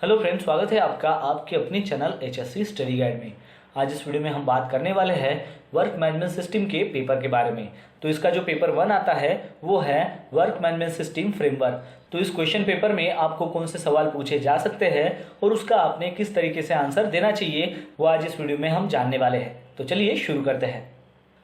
Hello friends, स्वागत है आपका आपके अपने चैनल एचएससी स्टडी गाइड में। आज इस वीडियो में हम बात करने वाले हैं वर्क मैनेजमेंट सिस्टम के पेपर के बारे में। तो इसका जो पेपर 1 आता है वो है वर्क मैनेजमेंट सिस्टम फ्रेमवर्क। तो इस क्वेश्चन पेपर में आपको कौन से सवाल पूछे जा सकते हैं और उसका आपने किस तरीके से आंसर देना चाहिए वो आज इस वीडियो में हम जानने वाले हैं। तो चलिए शुरू करते हैं।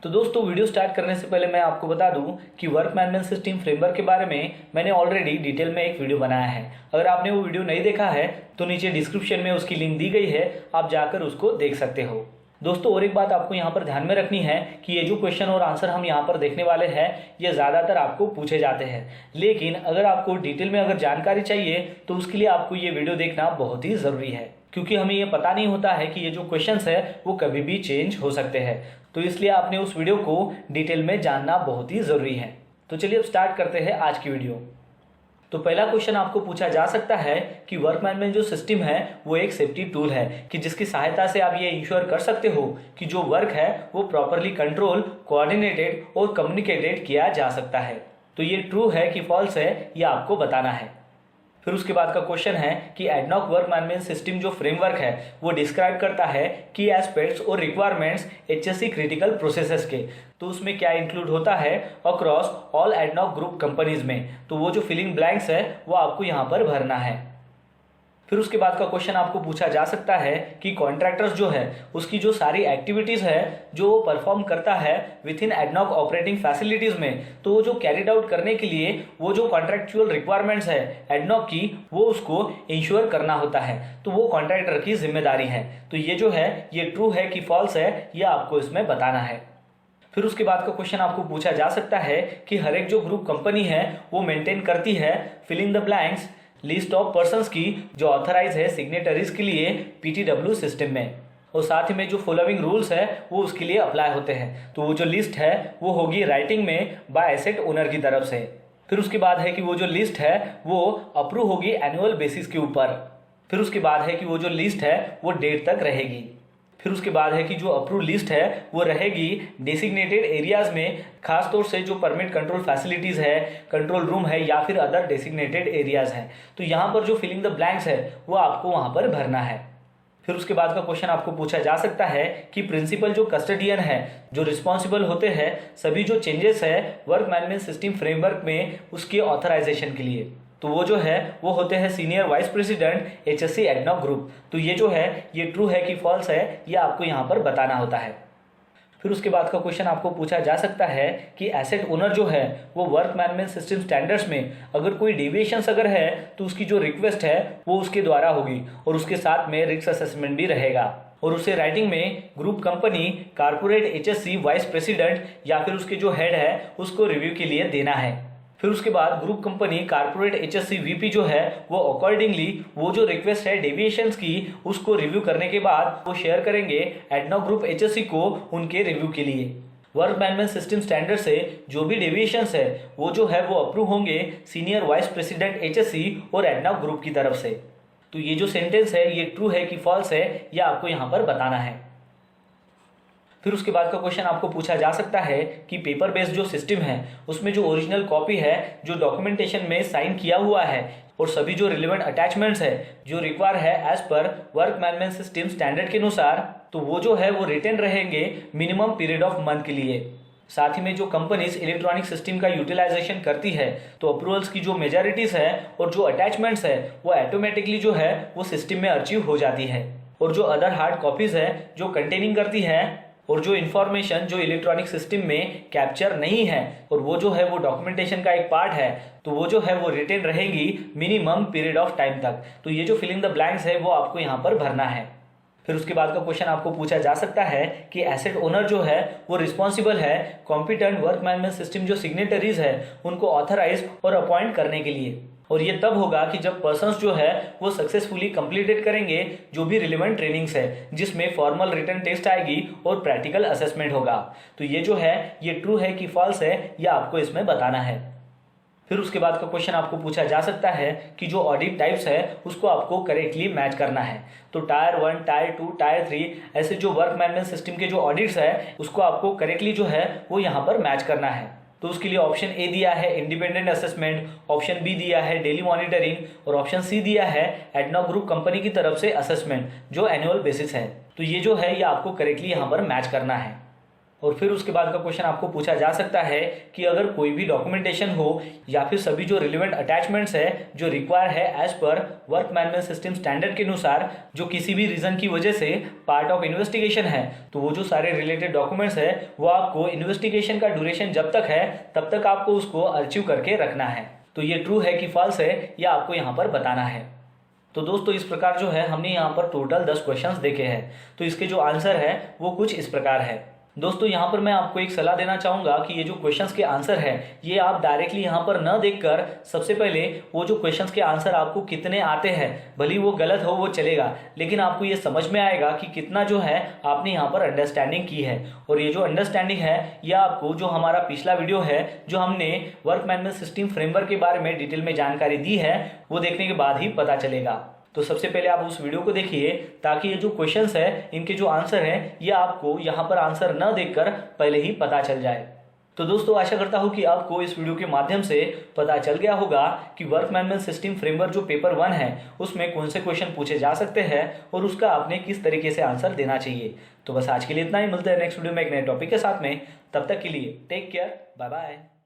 तो दोस्तों, वीडियो स्टार्ट करने से पहले मैं आपको बता दूं कि वर्क मैनेजमेंट सिस्टम फ्रेमवर्क के बारे में मैंने ऑलरेडी डिटेल में एक वीडियो बनाया है। अगर आपने वो वीडियो नहीं देखा है तो नीचे डिस्क्रिप्शन में उसकी लिंक दी गई है, आप जाकर उसको देख सकते हो। दोस्तों, और एक बात आपको यहाँ पर ध्यान में रखनी है कि ये जो क्वेश्चन और आंसर हम यहाँ पर देखने वाले हैं ये ज़्यादातर आपको पूछे जाते हैं, लेकिन अगर आपको डिटेल में अगर जानकारी चाहिए तो उसके लिए आपको ये वीडियो देखना बहुत ही ज़रूरी है, क्योंकि हमें ये पता नहीं होता है कि ये जो क्वेश्चंस है वो कभी भी चेंज हो सकते हैं। तो इसलिए आपने उस वीडियो को डिटेल में जानना बहुत ही ज़रूरी है। तो चलिए अब स्टार्ट करते हैं आज की वीडियो। तो पहला क्वेश्चन आपको पूछा जा सकता है कि वर्क मैनेजमेंट जो सिस्टम है वो एक सेफ्टी टूल है कि जिसकी सहायता से आप ये इंश्योर कर सकते हो कि जो वर्क है वो प्रॉपरली कंट्रोल, कोऑर्डिनेटेड और कम्युनिकेटेड किया जा सकता है। तो ये ट्रू है कि फॉल्स है, ये आपको बताना है। फिर उसके बाद का क्वेश्चन है कि एडनॉक वर्क मैनेजमेंट सिस्टम जो फ्रेमवर्क है वो डिस्क्राइब करता है की एस्पेक्ट्स और रिक्वायरमेंट्स एचएससी क्रिटिकल प्रोसेसेस के। तो उसमें क्या इंक्लूड होता है across all ADNOC group companies में। तो वो जो फिलिंग ब्लैंक्स है वो आपको यहाँ पर भरना है। फिर उसके बाद का क्वेश्चन आपको पूछा जा सकता है कि कॉन्ट्रैक्टर्स जो है उसकी जो सारी एक्टिविटीज़ है जो वो परफॉर्म करता है with in ADNOC operating facilities में, तो वो जो कैरिड आउट करने के लिए वो जो कॉन्ट्रैक्चुअल रिक्वायरमेंट्स है एडनॉक की वो उसको इंश्योर करना होता है। तो वो कॉन्ट्रैक्टर की जिम्मेदारी है। तो ये जो है ये ट्रू है कि फॉल्स है, ये आपको इसमें बताना है। फिर उसके बाद का क्वेश्चन आपको पूछा जा सकता है कि हर एक जो ग्रुप कंपनी है वो मेंटेन करती है filling the blanks list of persons की जो ऑथराइज है सिग्नेटरीज के लिए पीटीडब्ल्यू सिस्टम में, और साथ ही में जो फॉलोइंग रूल्स है वो उसके लिए अप्लाई होते हैं। तो वो जो लिस्ट है वो होगी राइटिंग में बाय एसेट ओनर की तरफ से। फिर उसके बाद है कि वो जो लिस्ट है वो अप्रूव होगी एनुअल बेसिस के ऊपर। फिर उसके बाद है कि वो जो लिस्ट है वो डेट तक रहेगी। फिर उसके बाद है कि जो अप्रूव लिस्ट है वो रहेगी डेसिग्नेटेड एरियाज में, खास तौर से जो परमिट कंट्रोल फैसिलिटीज़ है, कंट्रोल रूम है या फिर अदर डेसिग्नेटेड एरियाज हैं। तो यहाँ पर जो फिलिंग द ब्लैंक्स है वो आपको वहाँ पर भरना है। फिर उसके बाद का क्वेश्चन आपको पूछा जा सकता है कि प्रिंसिपल जो कस्टडियन है जो रिस्पॉन्सिबल होते हैं सभी जो चेंजेस है वर्क मैनेजमेंट सिस्टम फ्रेमवर्क में उसके ऑथराइजेशन के लिए, तो वो जो है वो होते हैं senior vice president HSC ADNOC group. तो ये जो है ये ट्रू है कि फॉल्स है, ये आपको यहाँ पर बताना होता है। फिर उसके बाद का क्वेश्चन आपको पूछा जा सकता है कि एसेट ओनर जो है वो वर्क मैनेजमेंट सिस्टम स्टैंडर्ड्स में अगर कोई डेविएशंस अगर है तो उसकी जो रिक्वेस्ट है वो उसके द्वारा होगी और उसके साथ में रिस्क असेसमेंट भी रहेगा, और उसे राइटिंग में group company, corporate HSC vice president या फिर उसके जो हेड है उसको रिव्यू के लिए देना है। फिर उसके बाद group company, corporate HSC VP जो है वो अकॉर्डिंगली वो जो रिक्वेस्ट है डेविएशंस की उसको रिव्यू करने के बाद वो शेयर करेंगे एडनॉक ग्रुप एचएससी को उनके रिव्यू के लिए। वर्क मैनेजमेंट सिस्टम स्टैंडर्ड से जो भी डेविएशंस है वो जो है वो अप्रूव होंगे सीनियर वाइस प्रेसिडेंट एचएससी और एडनॉक ग्रुप की तरफ से। तो ये जो सेंटेंस है ये ट्रू है कि फॉल्स है, ये आपको यहाँ पर बताना है। फिर उसके बाद का क्वेश्चन आपको पूछा जा सकता है कि पेपर बेस्ड जो सिस्टम है उसमें जो ओरिजिनल कॉपी है जो डॉक्यूमेंटेशन में साइन किया हुआ है और सभी जो रिलेवेंट अटैचमेंट्स है जो रिक्वायर है as per work management system standard के अनुसार, तो वो जो है वो रिटेन रहेंगे मिनिमम पीरियड ऑफ मंथ के लिए। साथ ही में जो कंपनीज इलेक्ट्रॉनिक सिस्टम का यूटिलाइजेशन करती है तो अप्रूवल्स की जो मेजॉरिटीज है और जो अटैचमेंट्स है वो ऑटोमेटिकली जो है वो सिस्टम में अर्चीव हो जाती है, और जो अदर हार्ड कॉपीज है जो कंटेनिंग करती है और जो इन्फॉर्मेशन जो इलेक्ट्रॉनिक सिस्टम में कैप्चर नहीं है और वो जो है वो डॉक्यूमेंटेशन का एक पार्ट है, तो वो जो है वो रिटेन रहेगी मिनिमम पीरियड ऑफ टाइम तक। तो ये जो फिलिंग द ब्लैंक्स है वो आपको यहाँ पर भरना है। फिर उसके बाद का क्वेश्चन आपको पूछा जा सकता है कि एसेट ओनर जो है वो रिस्पॉन्सिबल है कॉम्पिटेंट वर्क मैनेजमेंट सिस्टम जो सिग्नेटरीज है उनको ऑथराइज और अपॉइंट करने के लिए, और ये तब होगा कि जब पर्सन्स जो है वो सक्सेसफुली कंप्लीटेड करेंगे जो भी रिलेवेंट ट्रेनिंग्स है जिसमें फॉर्मल रिटन टेस्ट आएगी और प्रैक्टिकल असेसमेंट होगा। तो ये जो है ये ट्रू है कि फॉल्स है, ये आपको इसमें बताना है। फिर उसके बाद का क्वेश्चन आपको पूछा जा सकता है कि जो ऑडिट टाइप्स है उसको आपको करेक्टली मैच करना है। तो टायर 1, टायर 2, टायर 3 ऐसे जो वर्क मैनेजमेंट सिस्टम के जो ऑडिट्स है उसको आपको करेक्टली जो है वो यहाँ पर मैच करना है। तो उसके लिए ऑप्शन ए दिया है इंडिपेंडेंट असेसमेंट, ऑप्शन बी दिया है डेली मॉनिटरिंग और ऑप्शन सी दिया है एडनॉक ग्रुप कंपनी की तरफ से असेसमेंट जो एनुअल बेसिस है। तो ये जो है ये आपको करेक्टली यहाँ पर मैच करना है। और फिर उसके बाद का क्वेश्चन आपको पूछा जा सकता है कि अगर कोई भी डॉक्यूमेंटेशन हो या फिर सभी जो रिलेवेंट अटैचमेंट्स है जो रिक्वायर है as per work management system standard के अनुसार जो किसी भी रीजन की वजह से पार्ट ऑफ इन्वेस्टिगेशन है, तो वो जो सारे रिलेटेड डॉक्यूमेंट्स है वो आपको इन्वेस्टिगेशन का ड्यूरेशन जब तक है तब तक आपको उसको अर्चिव करके रखना है। तो ये ट्रू है कि फॉल्स है ये आपको यहाँ पर बताना है। तो दोस्तों इस प्रकार जो है हमने यहाँ पर टोटल 10 क्वेश्चंस देखे हैं। तो इसके जो आंसर है वो कुछ इस प्रकार है। दोस्तों यहाँ पर मैं आपको एक सलाह देना चाहूँगा कि ये जो क्वेश्चंस के आंसर है ये आप डायरेक्टली यहाँ पर न देखकर सबसे पहले वो जो क्वेश्चंस के आंसर आपको कितने आते हैं, भले वो गलत हो वो चलेगा, लेकिन आपको ये समझ में आएगा कि कितना जो है आपने यहाँ पर अंडरस्टैंडिंग की है। और ये जो अंडरस्टैंडिंग है ये आपको जो हमारा पिछला वीडियो है जो हमने वर्क मैनेजमेंट सिस्टम फ्रेमवर्क के बारे में डिटेल में जानकारी दी है वो देखने के बाद ही पता चलेगा। तो सबसे पहले आप उस वीडियो को देखिए ताकि ये जो क्वेश्चंस है इनके जो आंसर है ये आपको यहाँ पर आंसर न देखकर पहले ही पता चल जाए। तो दोस्तों आशा करता हूँ कि आपको इस वीडियो के माध्यम से पता चल गया होगा कि वर्क मैनेजमेंट सिस्टम फ्रेमवर्क जो पेपर 1 है उसमें कौन से क्वेश्चन पूछे जा सकते हैं और उसका आपने किस तरीके से आंसर देना चाहिए। तो बस आज के लिए इतना ही, मिलते हैं नेक्स्ट वीडियो में एक नए टॉपिक के साथ में। तब तक के लिए टेक केयर, बाय बाय।